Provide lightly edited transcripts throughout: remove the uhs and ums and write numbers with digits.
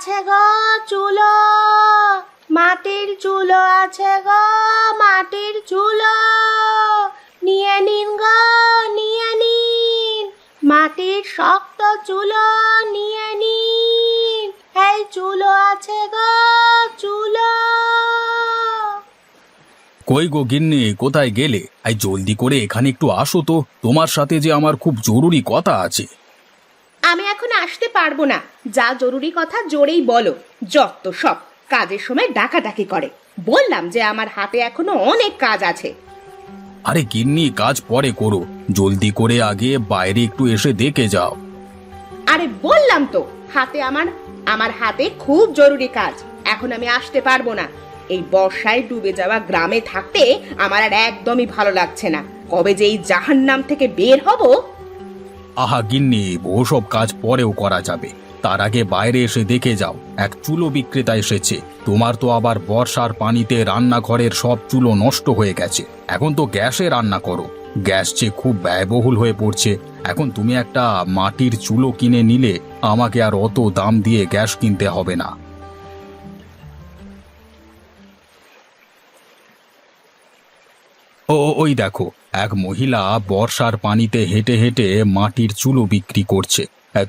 আছে গো চুলো, মাটির চুলো আছে গো, মাটির চুলো, নিয়ে নিন গো, নিয়ে নিন, মাটির শক্ত চুলো নিয়ে নিন, এই চুলো আছে গো চুলো। কই গো গিন্নি, কোথায় গেলে? আই জলদি করে এখানে একটু আসো তো, তোমার সাথে যে আমার খুব জরুরি কথা আছে। আমি এখন আসতে পারবো না, যা জরুরি কথা জোরেই বলো। যত সব কাজের সময় ডাকাডাকি করে, বললাম যে আমার হাতে এখনো অনেক কাজ আছে। আরে গিন্নি, কাজ পরে করো, জলদি করে আগে বাইরে একটু এসে দেখে যাও। আরে বললাম তো, হাতে আমার হাতে খুব জরুরি কাজ, এখন আমি আসতে পারবো না। এই বর্ষায় ডুবে যাওয়া গ্রামে থাকতে আমার আর একদমই ভালো লাগছে না। কবে যে এই জাহান্নাম থেকে বের হব। আহা গিন্নি, ওসব কাজ পরেও করা যাবে, তার আগে বাইরে এসে দেখে যাও। এক চুলো বিক্রেতা এসেছে। তোমার তো আবার বর্ষার পানিতে রান্নাঘরের সব চুলো নষ্ট হয়ে গেছে। এখন তো গ্যাসে রান্না করো, গ্যাস যে খুব ব্যয়বহুল হয়ে পড়ছে। এখন তুমি একটা মাটির চুলো কিনে নিলে আমাকে আর অত দাম দিয়ে গ্যাস কিনতে হবে না। ওই দেখো, এক মহিলা বর্ষার পানিতে হেঁটে হেঁটে মাটির চুলো বিক্রি করছে।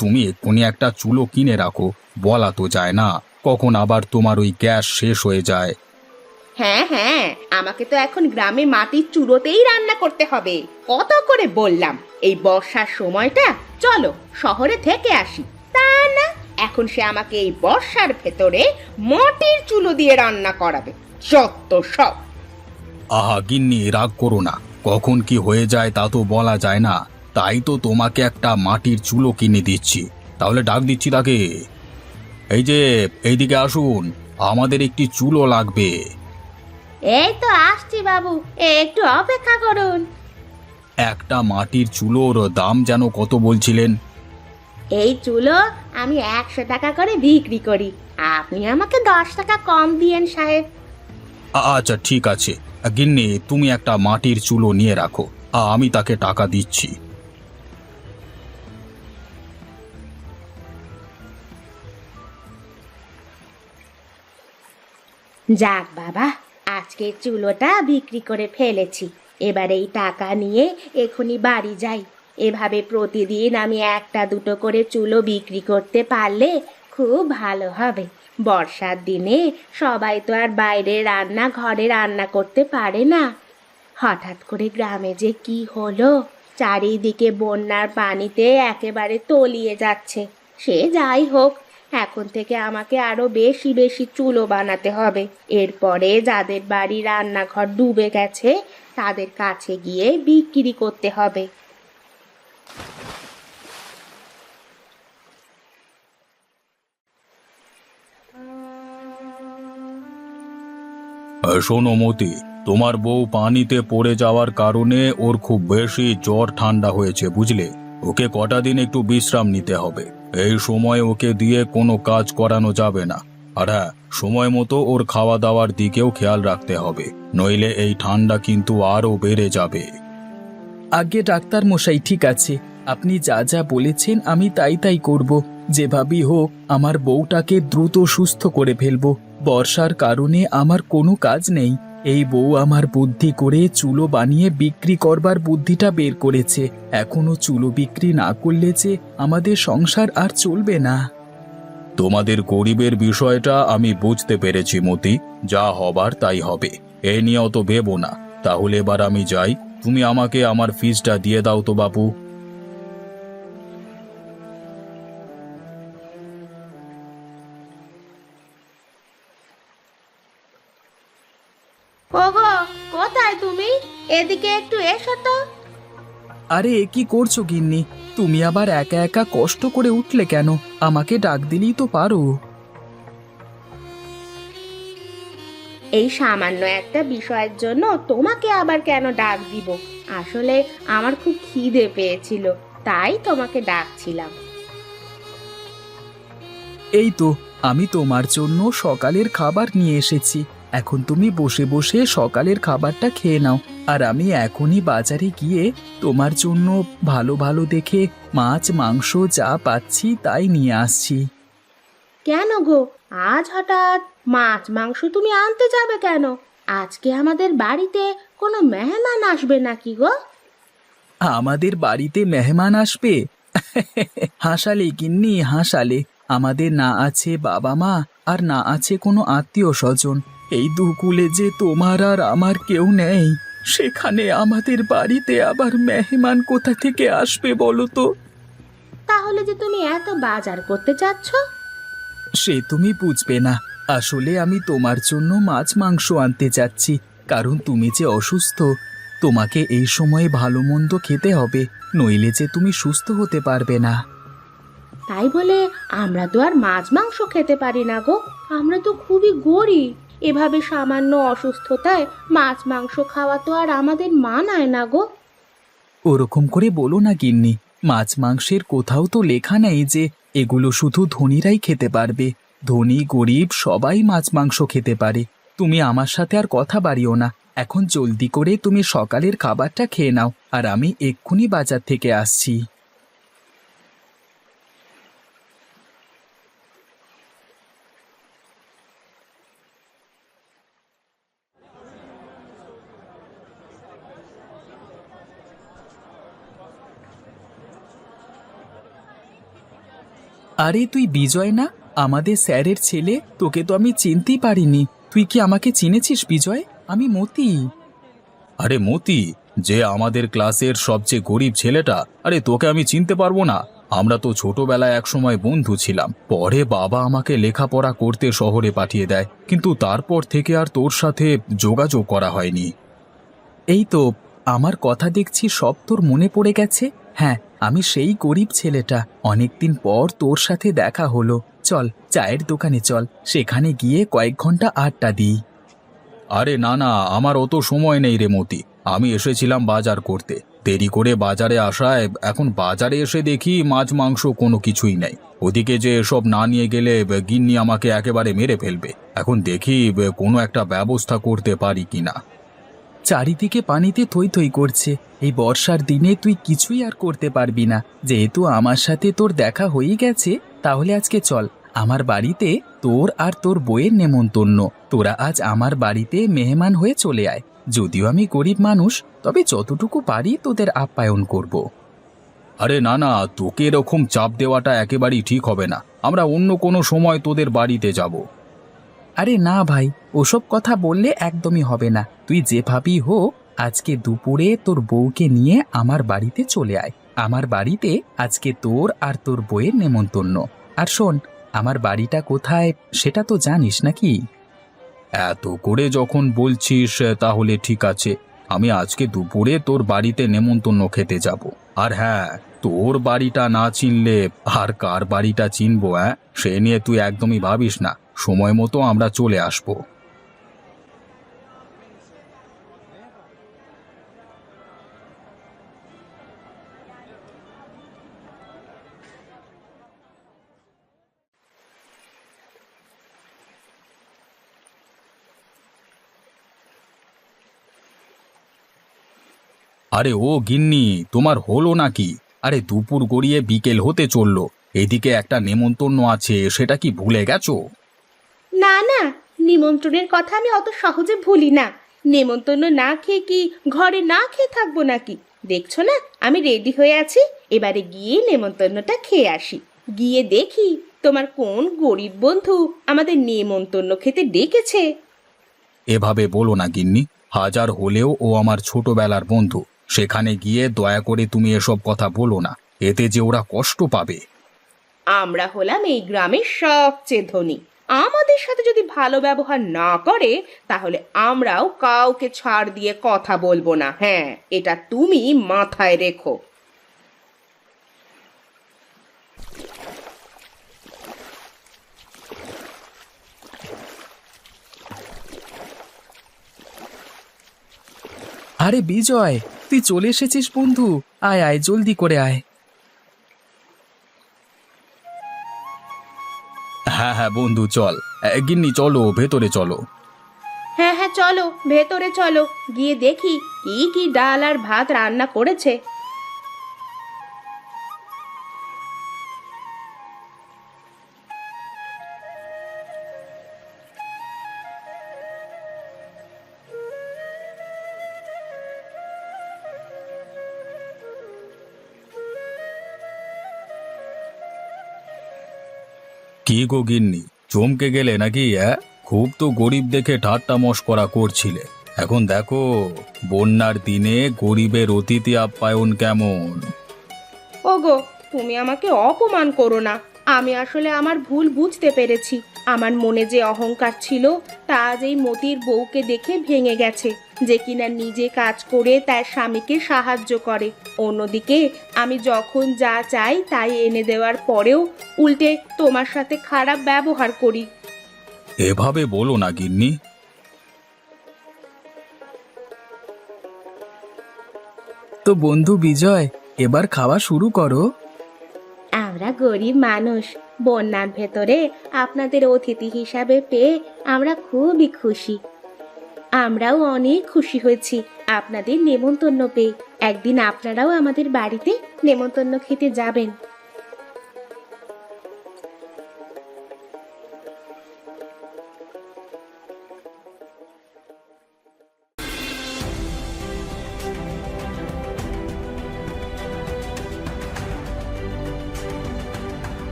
তুমি এক্ষুনি একটা চুলো কিনে রাখো, বলা তো যায় না কখন আবার তোমার ওই গ্যাস শেষ হয়ে যায়। হ্যাঁ হ্যাঁ, আমাকে তো এখন গ্রামে মাটির চুলোতেই রান্না করতে হবে। কত করে বললাম এই বর্ষার সময়টা চলো শহরে থেকে আসি, তা না, এখন সে আমাকে এই বর্ষার ভেতরে মাটির চুলো দিয়ে রান্না করাবে। যত সব। আহা গিন্নি, রাগ করো না, কখন কি হয়ে যায় তা তো বলা যায় না। তাই তো তোমাকে একটা মাটির চুলো কিনে দিচ্ছি। তাহলে ডাক দিচ্ছি তাকে। এই যে, এইদিকে আসুন, আমাদের একটি চুলো লাগবে। এই তো আসছি বাবু, একটু অপেক্ষা করুন। একটা মাটির চুলোর দাম যেন কত বলছিলেন? এই চুলো আমি 100 টাকা করে বিক্রি করি, আপনি আমাকে 10 টাকা কম দিয়েন সাহেব। আচ্ছা ঠিক আছে, গিন্নি তুমি একটা মাটির চুলো নিয়ে রাখো, আমি তাকে টাকা দিচ্ছি। যাক বাবা, আজকের চুলোটা বিক্রি করে ফেলেছি। এবার এই টাকা নিয়ে এখনই বাড়ি যাই। এভাবে প্রতিদিন আমি একটা দুটো করে চুলো বিক্রি করতে পারলে খুব ভালো হবে। বর্ষার দিনে সবাই তো আর বাইরে ঘরে রান্না করতে পারে না। হঠাৎ করে গ্রামে যে কি হলো, চারিদিকে বন্যার পানিতে একেবারে তলিয়ে যাচ্ছে। সে যাই হোক, এখন থেকে আমাকে আরো বেশি বেশি চুলো বানাতে হবে। এরপরে যাদের বাড়ি রান্নাঘর ডুবে গেছে তাদের কাছে গিয়ে বিক্রি করতে হবে। শোনো মতি, তোমার বউ পানিতে পড়ে যাওয়ার কারণে ওর খুব বেশি জ্বর ঠান্ডা হয়েছে, বুঝলে? ওকে কটা দিন একটু বিশ্রাম নিতে হবে। এই সময় ওকে দিয়ে কোনো কাজ করানো যাবে না। আর হ্যাঁ, সময় মতো ওর খাওয়া দাওয়ার দিকেও খেয়াল রাখতে হবে, নইলে এই ঠান্ডা কিন্তু আরও বেড়ে যাবে। আগে ডাক্তার মশাই, ঠিক আছে, আপনি যা যা বলেছেন আমি তাই তাই করব। যেভাবেই হোক আমার বউটাকে দ্রুত সুস্থ করে ফেলবো। বর্ষার কারণে আমার কোনো কাজ নেই। এই বউ আমার বুদ্ধি করে চুলো বানিয়ে বিক্রি করবার বুদ্ধিটা বের করেছে। এখনো চুলো বিক্রি না করলে যে আমাদের সংসার আর চলবে না। তোমাদের গরিবের বিষয়টা আমি বুঝতে পেরেছি মতি, যা হবার তাই হবে, এ নিয়ে অত ভেবো না। তাহলে এবার আমি যাই, তুমি আমাকে আমার ফিসটা দিয়ে দাও তো বাপু। ওগো, কোথায় তুমি? এদিকে একটু এসো তো। আরে এ কি করছো গিন্নি? তুমি আবার একা একা কষ্ট করে উঠলে কেন? আমাকে ডাক দিলেই তো পারো। এই সামান্য একটা বিষয়ের জন্য তোমাকে আবার কেন ডাক দিব? আসলে আমার খুব খিদে পেয়েছিল, তাই তোমাকে ডাকছিলাম। এই তো আমি তোমার জন্য সকালের খাবার নিয়ে এসেছি। এখন তুমি বসে বসে সকালের খাবারটা খেয়ে নাও, আর আমি এখনই বাজারে গিয়ে তোমার জন্য ভালো ভালো দেখে মাছ মাংস যা পাচ্ছি তাই নিয়ে আসছি। কেন গো, আজ হঠাৎ মাছ মাংস তুমি আনতে যাবে কেন? আজকে আমাদের বাড়িতে কোনো মেহমান আসবে নাকি গো? আমাদের বাড়িতে মেহমান আসবে? হাসালে গিন্নি, হাসালে। আমাদের না আছে বাবা মা, আর না আছে কোনো আত্মীয় স্বজন। এই দুকুলে যে তোমার আর আমার কেউ নেই, সেখানে আমাদের বাড়িতে আবার মেহমান কোথা থেকে আসবে বলো তো? তাহলে যে তুমি এত বাজার করতে চাচ্ছ? সে তুমি বুঝবে না। আসলে আমি তোমার জন্য মাছ মাংস আনতে চাচ্ছি, কারণ তুমি যে অসুস্থ। তোমাকে এই সময়ে ভালো মন্দ খেতে হবে, নইলে যে তুমি সুস্থ হতে পারবে না। তাই বলে আমরা তো আর মাছ মাংস খেতে পারি না গো, আমরা তো খুবই গরিব। এভাবে সামান্য অসুস্থতায় মাছ মাংস খাওয়া তো আর আমাদের মানায় না গো। ওরকম করে বলো না গিন্নি। মাছ মাংসের কোথাও তো লেখা নেই যে এগুলো শুধু ধনীরাই খেতে পারবে। ধনী গরিব সবাই মাছ মাংস খেতে পারে। তুমি আমার সাথে আর কথা বাড়িও না। এখন জলদি করে তুমি সকালের খাবারটা খেয়ে নাও, আর আমি এক্ষুনি বাজার থেকে আসছি। আরে তুই বিজয় না, আমাদের স্যারের ছেলে? তোকে তো আমি চিনতেই পারিনি। তুই কি আমাকে চিনেছিস বিজয়? আমি মতি। আরে মতি, যে আমাদের ক্লাসের সবচেয়ে গরিব ছেলেটা, আরে তোকে আমি চিনতে পারবো না? আমরা তো ছোটবেলায় একসময় বন্ধু ছিলাম। পরে বাবা আমাকে লেখাপড়া করতে শহরে পাঠিয়ে দেয়, কিন্তু তারপর থেকে আর তোর সাথে যোগাযোগ করা হয়নি। এই তো, আমার কথা দেখছি সব তোর মনে পড়ে গেছে। হ্যাঁ, আমি সেই গরিব ছেলেটা। অনেকদিন পর তোর সাথে দেখা হলো। চল চায়ের দোকানে চল, সেখানে গিয়ে কয়েক ঘন্টা আড্ডা দিই। আরে না না, আমার অত সময় নেই রে মতি। আমি এসেছিলাম বাজার করতে, দেরি করে বাজারে আসায় এখন বাজারে এসে দেখি মাছ মাংস কোনো কিছুই নেই। ওদিকে যে এসব না নিয়ে গেলে গিন্নি আমাকে একেবারে মেরে ফেলবে। এখন দেখি কোনো একটা ব্যবস্থা করতে পারি কিনা। চারিদিকে পানিতে থই থই করছে। এই বর্ষার দিনে তুই কিছুই আর করতে পারবি না। যেহেতু আমার সাথে তোর দেখা হয়েই গেছে, তাহলে আজকে চল আমার বাড়িতে। তোর আর তোর বউয়ের নেমন্তন্ন। তোরা আজ আমার বাড়িতে মেহমান হয়ে চলে আয়। যদিও আমি গরিব মানুষ, তবে যতটুকু পারি তোদের আপ্যায়ন করব। আরে না না, তোকে এরকম চাপ দেওয়াটা একেবারেই ঠিক হবে না। আমরা অন্য কোনো সময় তোদের বাড়িতে যাব। আরে না ভাই, ওসব কথা বললে একদমই হবে না। তুই যেভাবেই হোক আজকে দুপুরে তোর বউকে নিয়ে আমার বাড়িতে চলে আয়। আমার বাড়িতে আজকে তোর আর তোর বউয়ের নেমন্তন্ন। আর শোন, আমার বাড়িটা কোথায় সেটা তো জানিস নাকি? এত করে যখন বলছিস তাহলে ঠিক আছে, আমি আজকে দুপুরে তোর বাড়িতে নেমন্তন্ন খেতে যাব। আর হ্যাঁ, তোর বাড়িটা না চিনলে আর কার বাড়িটা চিনবো? সে নিয়ে তুই একদমই ভাবিস না। সময় মতো আমরা চলে আসবো। আরে ও গিন্নি, তোমার হলো নাকি? আরে দুপুর গড়িয়ে বিকেল হতে চললো, এদিকে একটা নেমন্তন্ন আছে, সেটা কি ভুলে গেছো? না না, নিমন্ত্রণের কথা আমি অত সহজে ভুলি না। নেমন্তন্ন না খেয়ে কি ঘরে না খেয়ে থাকবো নাকি? দেখছো না আমি রেডি হয়ে আছি। এবারে গিয়ে নেমন্তন্নটা খেয়ে আসি। গিয়ে দেখি তোমার কোন গরিব বন্ধু আমাদের নেমন্তন্ন খেতে ডেকেছে। এভাবে বলো না গিন্নি, হাজার হলেও ও আমার ছোটবেলার বন্ধু। সেখানে গিয়ে দয়া করে তুমি এসব কথা বলো না, এতে যে ওরা কষ্ট পাবে। আমরা হলাম এই গ্রামের সবচেয়ে ধনী। আমাদের সাথে যদি ভালো ব্যবহার না করে, তাহলে আমরাও কাউকে ছাড় দিয়ে কথা বলবো না। হ্যাঁ, এটা তুমি মাথায় রেখো। আরে বিজয়, তুই চলে এসেছিস বন্ধু। আয় আয়, জলদি করে আয়। হ্যাঁ হ্যাঁ বন্ধু, চল। গিন্নি চলো, ভেতরে চলো। হ্যাঁ হ্যাঁ, চলো ভেতরে চলো, গিয়ে দেখি কি কি ডাল আর ভাত রান্না করেছে। কি গো গিন্নি, চমকে গেলে নাকি? খুব তো গরিব দেখে ঠাট্টা মশকরা করছিলে, এখন দেখো বন্যার দিনে গরিবের অতিথি আপ্যায়ন কেমন। ওগো, তুমি আমাকে অপমান করো না। আমি আসলে আমার ভুল বুঝতে পেরেছি। আমার মনে যে অহংকার ছিল তা আজ এই মতির বউকে দেখে ভেঙে গেছে, যে কিনা নিজে কাজ করে তার স্বামীকে সাহায্য করে। অন্যদিকে আমি যখন যা চাই তাই এনে দেওয়ার পরেও উল্টে তোমার সাথে খারাপ ব্যবহার করি। এভাবে বলো না গিন্নি। তো বন্ধু বিজয়, এবার খাওয়া শুরু করো। আমরা গরিব মানুষ, বন্যার ভেতরে আপনাদের অতিথি হিসাবে পেয়ে আমরা খুবই খুশি। আমরাও অনেক খুশি হয়েছি আপনাদের নেমন্তন্ন পেয়ে। একদিন আপনারাও আমাদের বাড়িতে নেমন্তন্ন খেতে যাবেন।